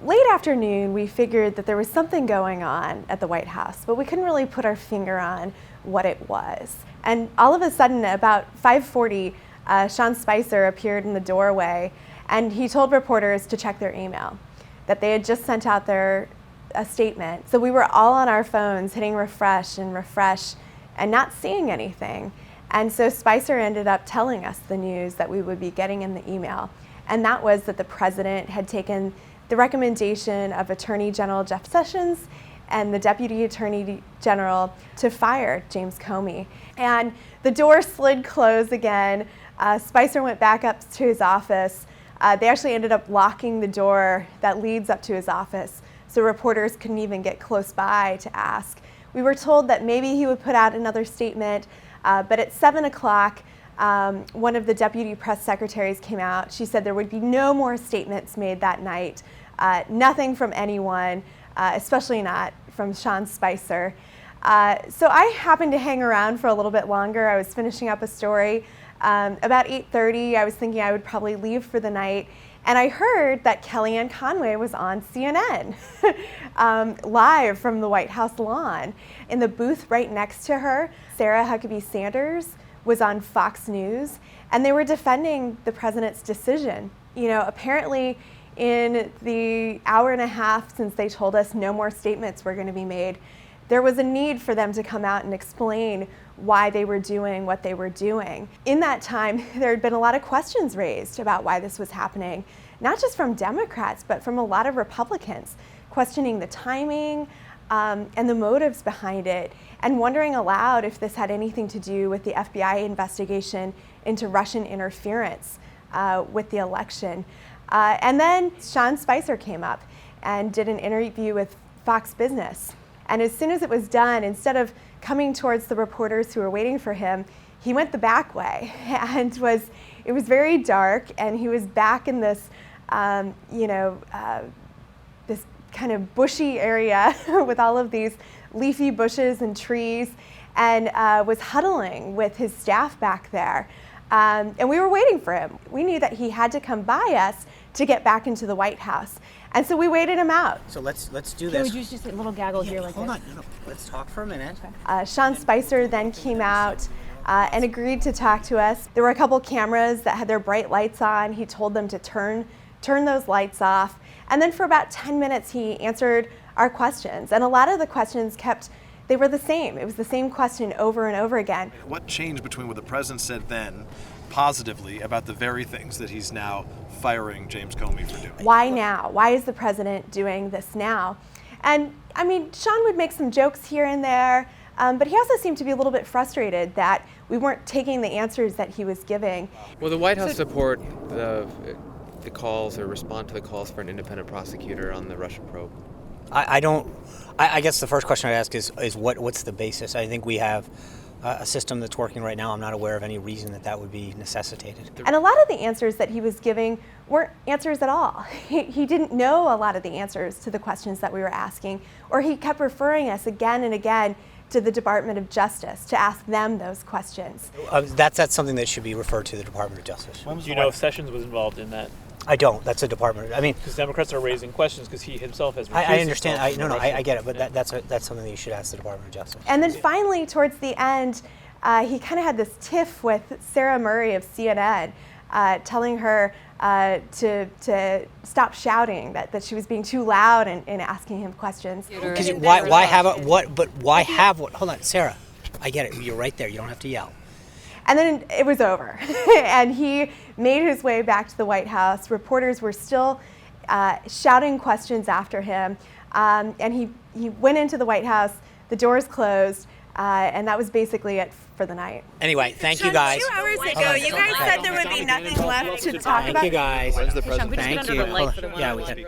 Late afternoon, we figured that there was something going on at the White House, but we couldn't really put our finger on what it was. And all of a sudden, about 5:40, Sean Spicer appeared in the doorway, and he told reporters to check their email, that they had just sent out a statement. So we were all on our phones hitting refresh and not seeing anything. And so Spicer ended up telling us the news that we would be getting in the email. And that was that the president had taken the recommendation of Attorney General Jeff Sessions and the Deputy Attorney General to fire James Comey. And the door slid closed again. Spicer went back up to his office. They actually ended up locking the door that leads up to his office, so reporters couldn't even get close by to ask. We were told that maybe he would put out another statement, but at 7 o'clock, one of the deputy press secretaries came out. She said there would be no more statements made that night, nothing from anyone, especially not from Sean Spicer. So I happened to hang around for a little bit longer. I was finishing up a story. About 8:30, I was thinking I would probably leave for the night, and I heard that Kellyanne Conway was on CNN, live from the White House lawn. In the booth right next to her, Sarah Huckabee Sanders was on Fox News, and they were defending the president's decision. You know, apparently in the hour and a half since they told us no more statements were going to be made, there was a need for them to come out and explain why they were doing what they were doing. In that time, there had been a lot of questions raised about why this was happening, not just from Democrats, but from a lot of Republicans, questioning the timing and the motives behind it, and wondering aloud if this had anything to do with the FBI investigation into Russian interference with the election. And then Sean Spicer came up and did an interview with Fox Business. And as soon as it was done, instead of coming towards the reporters who were waiting for him, he went the back way, and it was very dark, and he was back in this, this kind of bushy area with all of these leafy bushes and trees, and was huddling with his staff back there. And we were waiting for him. We knew that he had to come by us to get back into the White House. And so we waited him out. So let's do Can this. we just a little gaggle here like Hold this? on, no. Let's talk for a minute. Okay. Sean Spicer then came out and agreed to talk to us. There were a couple cameras that had their bright lights on. He told them to turn those lights off. And then for about 10 minutes, he answered our questions. And a lot of the questions they were the same. It was the same question over and over again. What changed between what the president said then positively about the very things that he's now firing James Comey for doing? Why now? Why is the president doing this now? And I mean, Sean would make some jokes here and there, but he also seemed to be a little bit frustrated that we weren't taking the answers that he was giving. Will the White House support the calls or respond to the calls for an independent prosecutor on the Russian probe? I guess the first question I'd ask is what's the basis? I think we have a system that's working right now. I'm not aware of any reason that would be necessitated. And a lot of the answers that he was giving weren't answers at all. He didn't know a lot of the answers to the questions that we were asking, or he kept referring us again and again to the Department of Justice to ask them those questions. That's something that should be referred to the Department of Justice. Do you know if Sessions was involved in that? I don't. That's a department. I mean, because Democrats are raising questions because he himself has. I understand. I get it. But that's something that you should ask the Department of Justice. And then finally, towards the end, he kind of had this tiff with Sarah Murray of CNN, telling her to stop shouting, that she was being too loud in asking him questions. Because why have a what? But why have what? Hold on, Sarah. I get it. You're right there. You don't have to yell. And then it was over, and he made his way back to the White House. Reporters were still shouting questions after him, and he went into the White House. The doors closed, and that was basically it for the night. Anyway, thank you guys. 2 hours ago, you guys said there would be nothing left to talk about. Thank you guys. When's the president? Sean, we just Thank put it under you. the light for the Yeah, one. we did.